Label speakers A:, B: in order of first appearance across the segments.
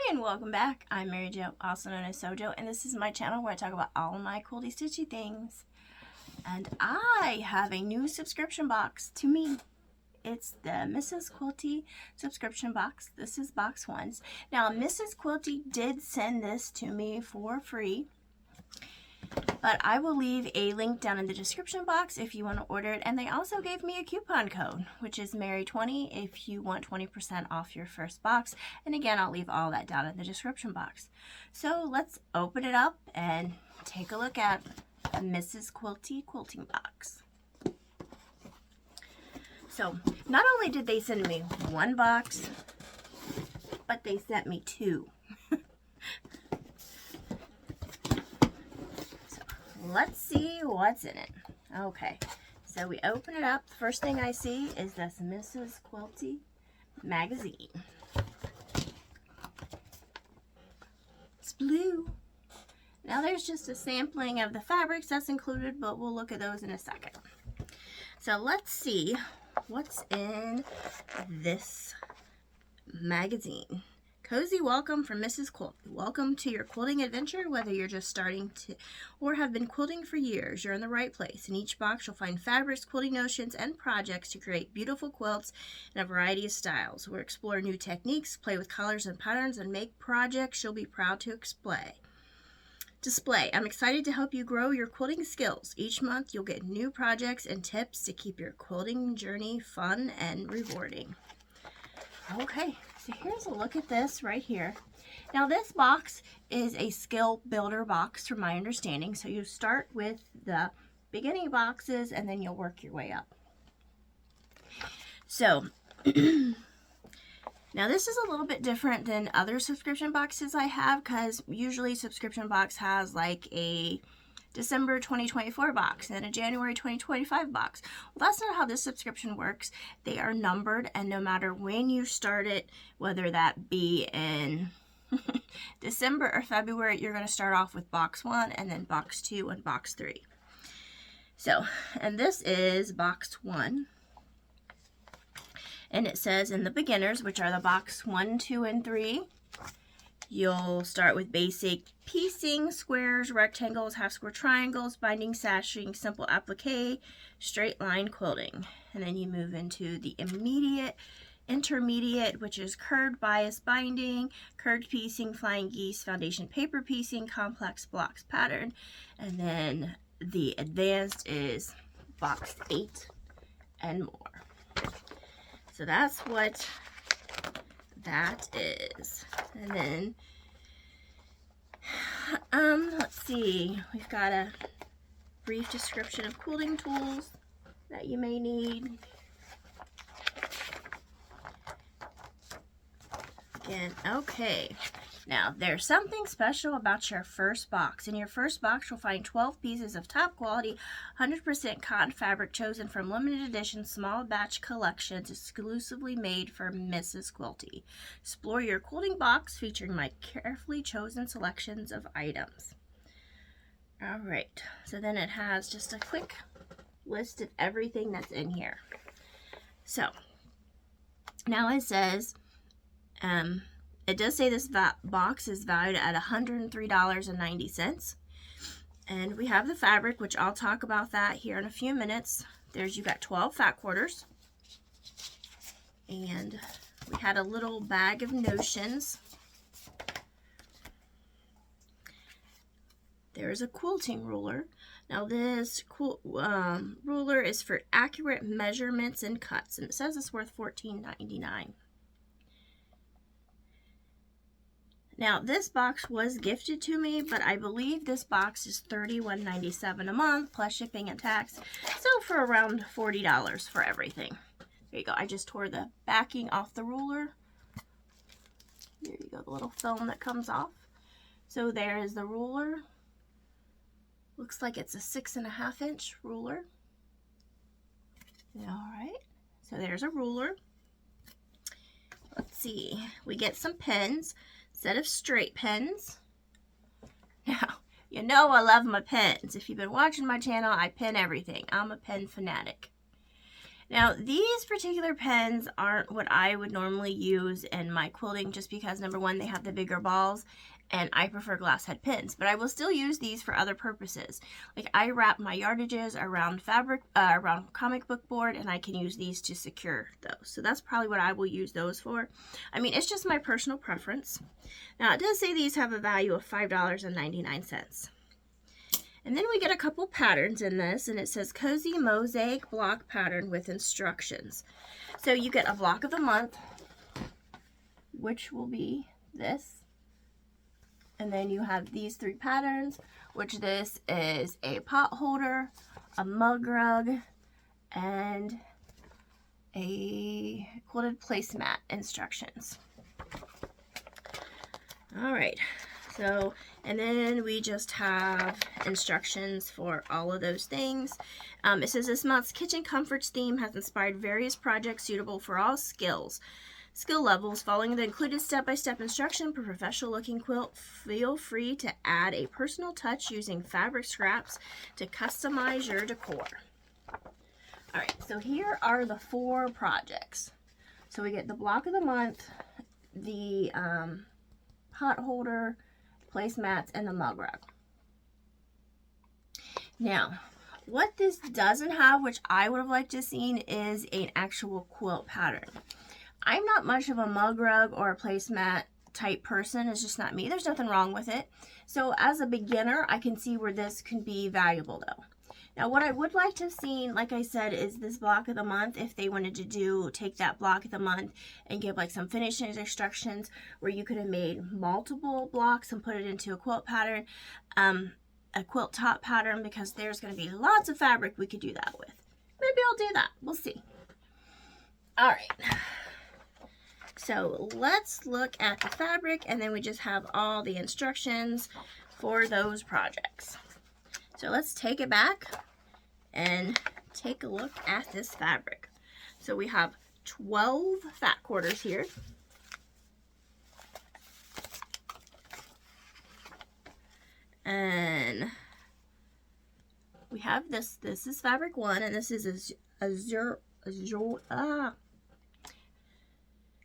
A: And welcome back. I'm Mary Jo, also known as Sewjo, and this is my channel where I talk about all my quilty stitchy things. And I have a new subscription box to me. It's the Mrs Quilty subscription box. This is box 1. Now, Mrs Quilty did send this to me for free, but I will leave a link down in the description box if you want to order it. And they also gave me a coupon code, which is Mary20 if you want 20% off your first box. And again, I'll leave all that down in the description box. So let's open it up and take a look at the Mrs Quilty quilting box. So not only did they send me one box, but they sent me two. Let's see what's in it. Okay, so we open it up. The first thing I see is this Mrs Quilty magazine. It's blue. Now there's just a sampling of the fabrics that's included, but we'll look at those in a second. So let's see what's in this magazine. Cozy welcome from Mrs. Quilty. Welcome to your quilting adventure. Whether you're just starting to or have been quilting for years, you're in the right place. In each box, you'll find fabrics, quilting notions, and projects to create beautiful quilts in a variety of styles. We'll explore new techniques, play with colors and patterns, and make projects you'll be proud to display. I'm excited to help you grow your quilting skills. Each month, you'll get new projects and tips to keep your quilting journey fun and rewarding. Okay, so here's a look at this right here. Now this box is a skill builder box from my understanding. So you start with the beginning boxes and then you'll work your way up. So now this is a little bit different than other subscription boxes I have, because usually subscription box has like a December 2024 box and a January 2025 box. Well, that's not how this subscription works. They are numbered, and no matter when you start it, whether that be in December or February, you're going to start off with box 1 and then box 2 and box 3. So, and this is box 1. And it says in the beginners, which are the box 1, 2, and 3, you'll start with basic piecing, squares, rectangles, half square triangles, binding, sashing, simple applique, straight line quilting. And then you move into the intermediate, which is curved bias binding, curved piecing, flying geese, foundation paper piecing, complex blocks pattern. And then the advanced is box 8 and more. So that's what that is. And then let's see, we've got a brief description of quilting tools that you may need. Again, okay, now there's something special about your first box. In your first box, you'll find 12 pieces of top quality 100% cotton fabric chosen from limited edition small batch collections exclusively made for Mrs. Quilty. Explore your quilting box featuring my carefully chosen selections of items. All right, so then it has just a quick list of everything that's in here. So now it says, it does say this box is valued at $103.90. And we have the fabric, which I'll talk about that here in a few minutes. You got 12 fat quarters. And we had a little bag of notions. There's a quilting ruler. Now this ruler is for accurate measurements and cuts. And it says it's worth $14.99. Now, this box was gifted to me, but I believe this box is $31.97 a month, plus shipping and tax. So for around $40 for everything. There you go. I just tore the backing off the ruler. There you go, the little film that comes off. So there is the ruler. Looks like it's a 6.5 inch ruler. All right, so there's a ruler. Let's see, we get some pens. Set of straight pens. Now, you know I love my pens. If you've been watching my channel, I pen everything. I'm a pen fanatic. Now, these particular pens aren't what I would normally use in my quilting, just because, number one, they have the bigger balls, and I prefer glass head pens. But I will still use these for other purposes. Like, I wrap my yardages around fabric, around comic book board, and I can use these to secure those. So that's probably what I will use those for. I mean, it's just my personal preference. Now, it does say these have a value of $5.99. And then we get a couple patterns in this, and it says Cozy Mosaic Block Pattern with instructions. So you get a block of the month, which will be this. And then you have these 3 patterns, which this is a pot holder, a mug rug, and a quilted placemat instructions. All right. So, and then we just have instructions for all of those things. It says this month's Kitchen Comforts theme has inspired various projects suitable for all skill levels. Following the included step-by-step instruction for professional looking quilt, feel free to add a personal touch using fabric scraps to customize your decor. All right, so here are the 4 projects. So we get the block of the month, the pot holder, placemats, and the mug rug. Now, what this doesn't have, which I would have liked to have seen, is an actual quilt pattern. I'm not much of a mug rug or a placemat type person. It's just not me. There's nothing wrong with it. So as a beginner, I can see where this can be valuable though. Now, what I would like to have seen, like I said, is this block of the month. If they wanted to take that block of the month and give like some finishing instructions where you could have made multiple blocks and put it into a quilt pattern, a quilt top pattern, because there's going to be lots of fabric we could do that with. Maybe I'll do that. We'll see. All right. So let's look at the fabric, and then we just have all the instructions for those projects. So let's take it back and take a look at this fabric. So we have 12 fat quarters here. And we have this is fabric 1, and this is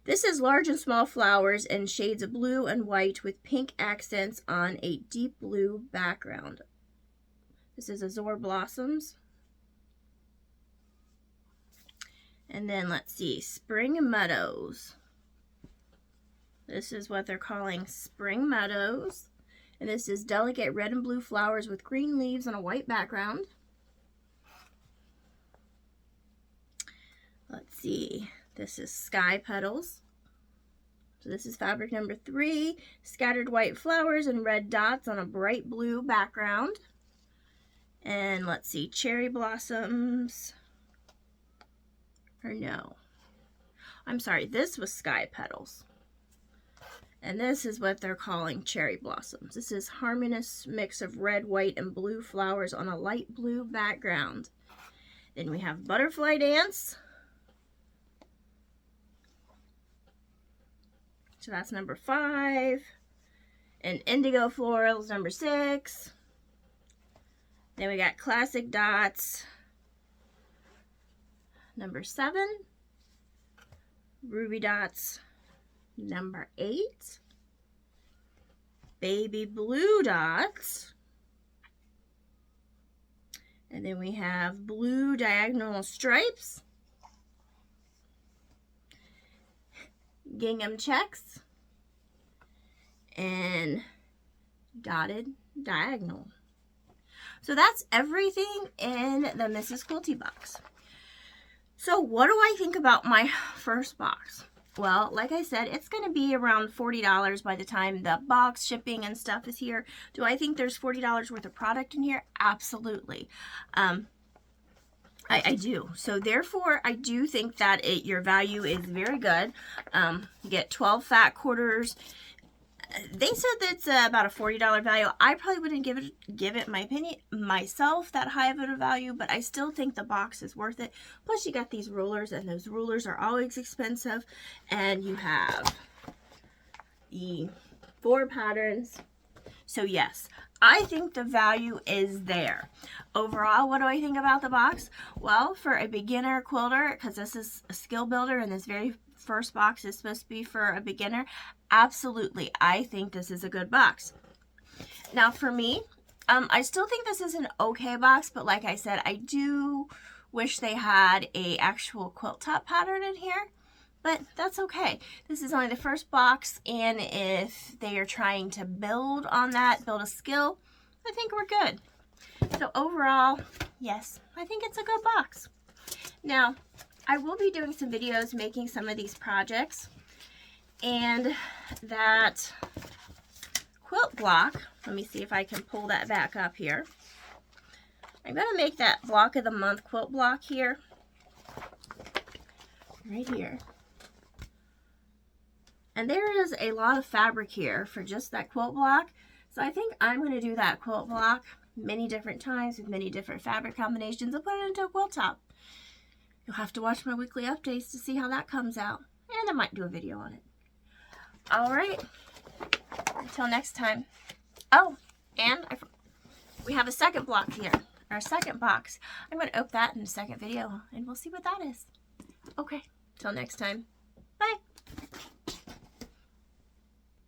A: This is large and small flowers in shades of blue and white with pink accents on a deep blue background. This is Azure Blossoms. And then let's see, Spring Meadows. This is what they're calling Spring Meadows. And this is delicate red and blue flowers with green leaves on a white background. Let's see, this is Sky Petals. So this is fabric number 3, scattered white flowers and red dots on a bright blue background. And let's see, Cherry Blossoms. Or no, I'm sorry, this was Sky Petals. And this is what they're calling Cherry Blossoms. This is harmonious mix of red, white, and blue flowers on a light blue background. Then we have Butterfly Dance. So that's number 5. And Indigo Florals, number 6. Then we got Classic Dots, number 7. Ruby Dots, number 8. Baby Blue Dots. And then we have Blue Diagonal Stripes. Gingham Checks. And Dotted Diagonal. So that's everything in the Mrs. Quilty box. So what do I think about my first box? Well, like I said, it's going to be around $40 by the time the box shipping and stuff is here. Do I think there's $40 worth of product in here? Absolutely. I do. So therefore, I do think that your value is very good. You get 12 fat quarters. They said that's about a $40 value. I probably wouldn't give it my opinion myself that high of a value, but I still think the box is worth it. Plus you got these rulers, and those rulers are always expensive. And you have the 4 patterns. So yes, I think the value is there. Overall, what do I think about the box? Well, for a beginner quilter, because this is a skill builder and this very first box is supposed to be for a beginner, absolutely, I think this is a good box. Now for me, I still think this is an okay box, but like I said, I do wish they had a actual quilt top pattern in here, but that's okay. This is only the first box, and if they are trying to build on that, build a skill, I think we're good. So overall, yes, I think it's a good box. Now, I will be doing some videos making some of these projects, and that quilt block, let me see if I can pull that back up here. I'm going to make that block of the month quilt block here, right here. And there is a lot of fabric here for just that quilt block, so I think I'm going to do that quilt block many different times with many different fabric combinations and put it into a quilt top. You'll have to watch my weekly updates to see how that comes out, and I might do a video on it. All right, until next time. Oh, and we have a second block here, our second box. I'm going to open that in the second video, and we'll see what that is. Okay, till next time.